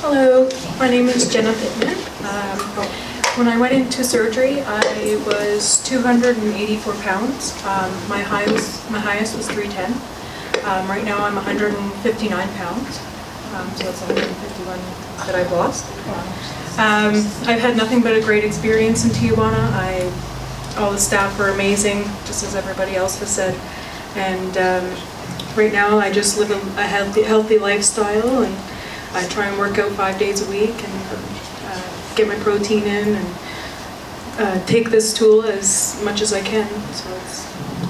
Hello, my name is Jenna Pittman. When I went into surgery, I was 284 pounds. My highest was 310. Right now I'm 159 pounds, so that's 151 that I've lost. I've had nothing but a great experience in Tijuana. All the staff are amazing, just as everybody else has said. And right now I just live a healthy lifestyle, and I try and work out 5 days a week and get my protein in and take this tool as much as I can. So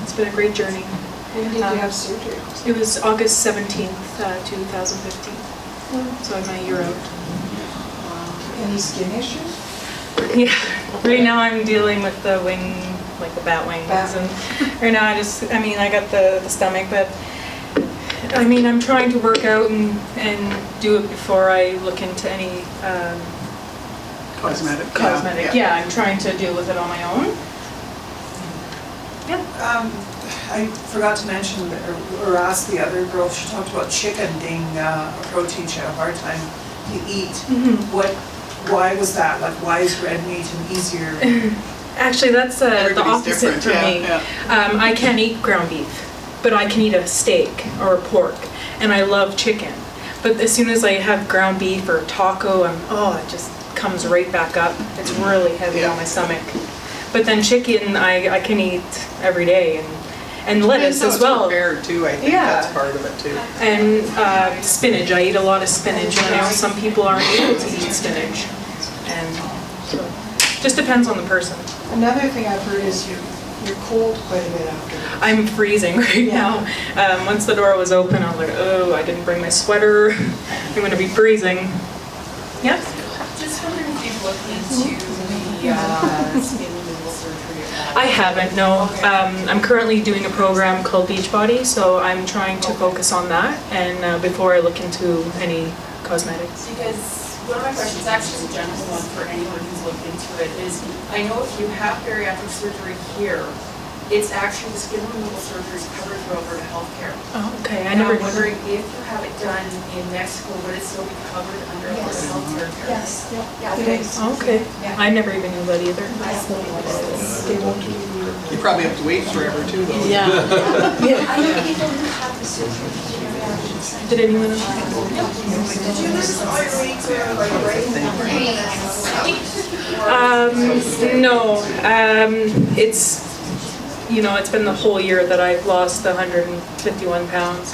it's been a great journey. When did you have surgery? It was August 17th, 2015. So I'm a year out. Any skin issues? Yeah, right now I'm dealing with the wing, like the bat wings. And right now I got the stomach, but I'm trying to work out and do it before I look into any cosmetic. Yeah, I'm trying to deal with it on my own. Yeah. I forgot to mention or ask the other girl. She talked about chicken being a protein she had a hard time to eat. Mm-hmm. Why was that? Like, why is red meat an easier? Actually, that's the opposite for me. Yeah. I can't eat ground beef, but I can eat a steak or a pork, and I love chicken. But as soon as I have ground beef or taco, it just comes right back up. It's really heavy on my stomach. But then chicken, I can eat every day, and lettuce as well. Prepared too, I think that's part of it too. And spinach, I eat a lot of spinach, and I know some people aren't able to eat spinach. And so, just depends on the person. Another thing I've heard is you're cold quite a bit after. I'm freezing right now. Once the door was open, I was like, oh, I didn't bring my sweater. I'm going to be freezing. Yep. Just wondering if you've looked into the skin removal surgery. I haven't, no. Okay. I'm currently doing a program called Beachbody, so I'm trying to focus on that and before I look into any cosmetics. Because one of my questions, actually a general one for anyone who's looked into it, is I know if you have bariatric surgery here, it's actually the skin removal surgery is covered through Alberta healthcare. Oh, okay. And I'm wondering if you have it done in Mexico, would it still be covered under Alberta healthcare? Yes. Yeah. Okay. Okay. I never even knew that either. They won't give you. You probably have to wait forever too, though. Yeah. I know people who have the surgery. Did anyone else? Did you lose all your weight to like No. It's been the whole year that I've lost the 151 pounds.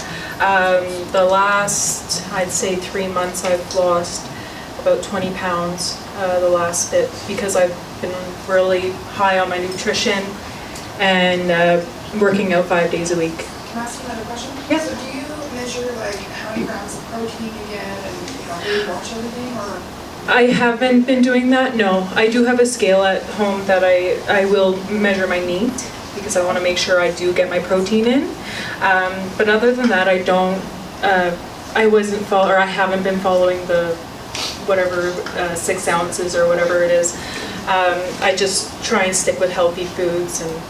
The last, I'd say 3 months, I've lost about 20 pounds the last bit because I've been really high on my nutrition and working out 5 days a week. Can I ask you another question? Yeah. So do you measure like how many grams of protein you get and really watch everything, or? I haven't been doing that, no. I do have a scale at home that I will measure my meat because I want to make sure I do get my protein in. But other than that, I don't, I haven't been following the whatever 6 ounces or whatever it is. I just try and stick with healthy foods, and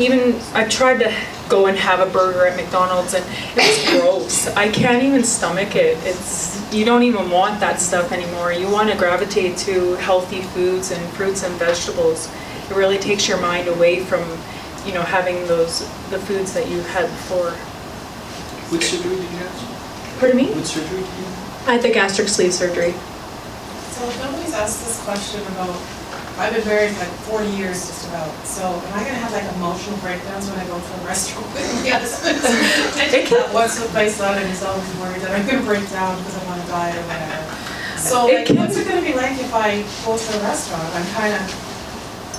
even I've tried to go and have a burger at McDonald's, and it's gross. I can't even stomach it. You don't even want that stuff anymore. You want to gravitate to healthy foods and fruits and vegetables. It really takes your mind away from, having the foods that you had before. Which surgery did you have? Pardon me? Which surgery did you have? I had the gastric sleeve surgery. So nobody's asked this question about, I've been married for like 40 years just about, so am I gonna have like emotional breakdowns when I go to a restaurant with my husband? I think that once with my son, and he's always worried that I'm gonna break down because I'm on a diet or whatever. So like, what's it gonna be like if I go to a restaurant? I'm kind of,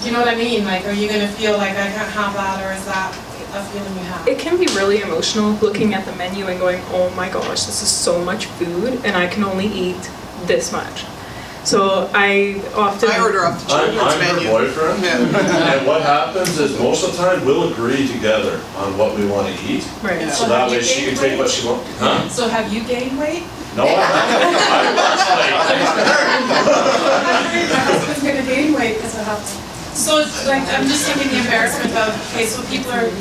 you know what I mean? Like, are you gonna feel like I can't have that, or is that a feeling you have? It can be really emotional looking at the menu and going, oh my gosh, this is so much food and I can only eat this much. So I order off the children's I'm menu. her boyfriend, and what happens is most of the time we'll agree together on what we want to eat. Right. Yeah. So that way she can take what she wants. Huh? So have you gained weight? No, I haven't. My husband's gonna gain weight because of how. So like, I'm just thinking the embarrassment of, okay, so people are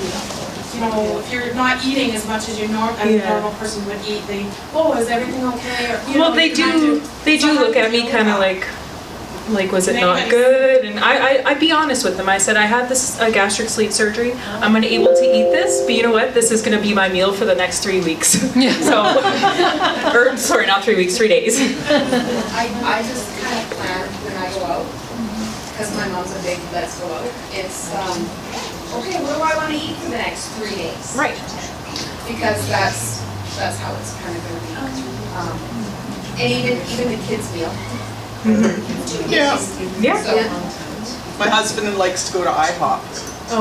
you know, if you're not eating as much as a normal person would eat, is everything okay? Or, you Well, know, they do look at me kind of like was it not good? And I'd be honest with them. I said, I had this gastric sleeve surgery. I'm going to able to eat this, but you know what? This is going to be my meal for the next 3 weeks. So, or sorry, not 3 weeks, 3 days. I just kind of plan when I go out, because my mom's a big let's go out. It's, okay, what do I want to eat for the next 3 days? Right. Because that's how it's kind of going to be. And even the kids' meal. Yeah. Yeah. So, My husband likes to go to IHOP.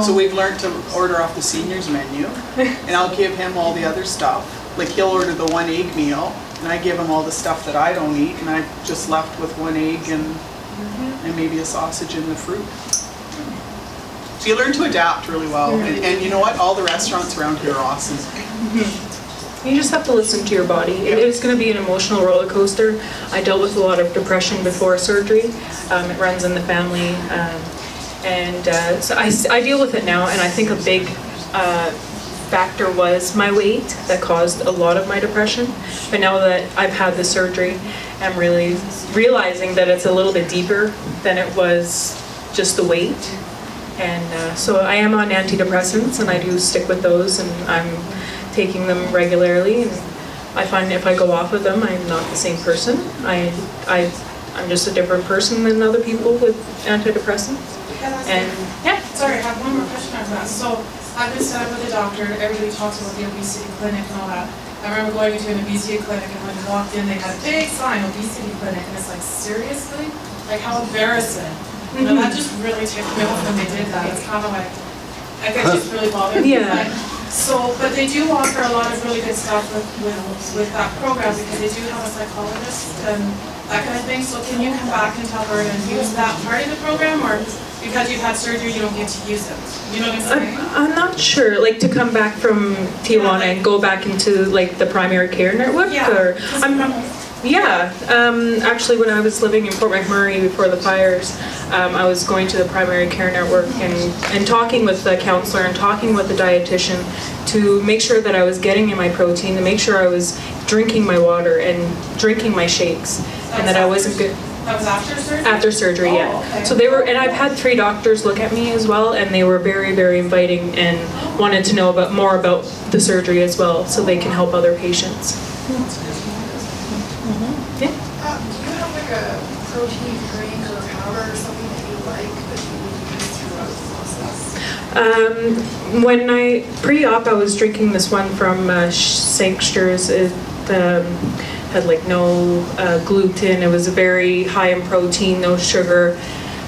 So we've learned to order off the seniors menu, and I'll give him all the other stuff. Like he'll order the 1 egg meal, and I give him all the stuff that I don't eat, and I'm just left with 1 egg and maybe a sausage and the fruit. So you learn to adapt really well, and you know what? All the restaurants around here are awesome. You just have to listen to your body. It's going to be an emotional roller coaster. I dealt with a lot of depression before surgery. It runs in the family. So I deal with it now, and I think a big factor was my weight that caused a lot of my depression. But now that I've had the surgery, I'm really realizing that it's a little bit deeper than it was just the weight. And so I am on antidepressants, and I do stick with those, and I'm taking them regularly. And I find if I go off of them, I'm not the same person. I'm just a different person than other people with antidepressants. And yeah. Sorry, I have one more question on that. So I've been set up with a doctor. Everybody talks about the obesity clinic and all that. I remember going into an obesity clinic, and when you walked in, they had a big sign, obesity clinic, and it's like, seriously? Like, how embarrassing. You know, that just really ticked me off when they did that. It's kind of like it just really bothered me. Yeah. But they do offer a lot of really good stuff with that program, because they do have a psychologist and that kind of thing. So can you come back into Alberta and use that part of the program, or because you've had surgery, you don't get to use it? You know what I'm saying? I'm not sure, like to come back from Tijuana and go back into like the primary care network? Yeah. Actually, when I was living in Fort McMurray before the fires, I was going to the primary care network and talking with the counselor and talking with the dietitian to make sure that I was getting in my protein, to make sure I was drinking my water and drinking my shakes, and that I wasn't good. That was after surgery? After surgery, yeah. Okay. So they were, and I've had 3 doctors look at me as well, and they were very, very inviting and wanted to know more about the surgery as well, so they can help other patients. Yeah. Do you have like a protein drink or powder or something that you like that you use throughout the process? When I pre-op, I was drinking this one from Sangster's. It had like no gluten. It was very high in protein, no sugar,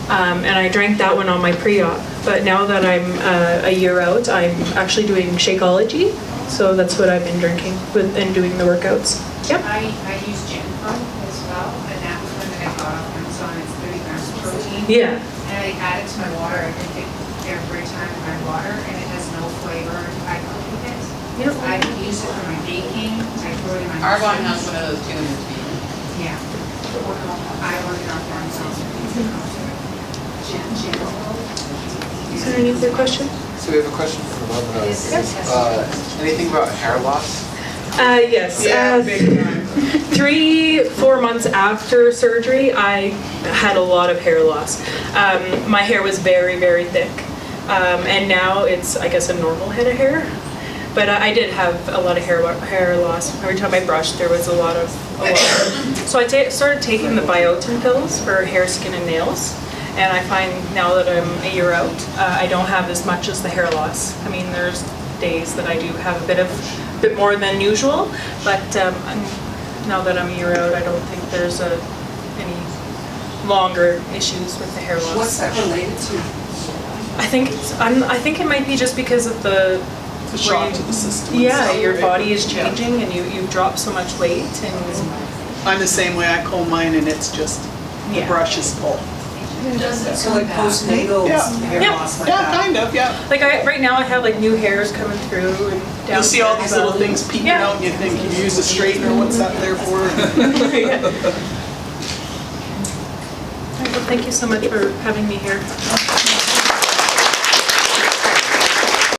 and I drank that one on my pre-op. But now that I'm a year out, I'm actually doing Shakeology, so that's what I've been drinking and doing the workouts. Yep. I use gin pump as well, and that was one that I got off Amazon. It's 30 grams of protein. Yeah. And I add it to my water. I drink it every time in my water, and it has no flavor. I cook with it. Yep. I use it for my baking. I throw it in my Arvon has one of those too in his tea. Yeah. I order it off Amazon. Is there any other question? So we have a question from anything about hair loss? Yes. Yeah, big time. 3-4 months after surgery, I had a lot of hair loss. My hair was very, very thick. And now it's, I guess, a normal head of hair. But I did have a lot of hair loss. Every time I brushed, there was a lot of. So I started taking the biotin pills for hair, skin, and nails. And I find now that I'm a year out, I don't have as much as the hair loss. I mean, there's days that I do have a bit more than usual, but now that I'm a year out, I don't think there's any longer issues with the hair loss. What's that related to? I think it might be just because of the shock to the system. Yeah, your body is changing, and you drop so much weight, and I'm the same way. I comb mine, and it's just the brush is full. So like postnatal hair loss like that? Yeah, kind of, yeah. like right now I have like new hairs coming through, and You'll see all these little things peeking out, and you think you use a straightener. What's that there for? Well, thank you so much for having me here.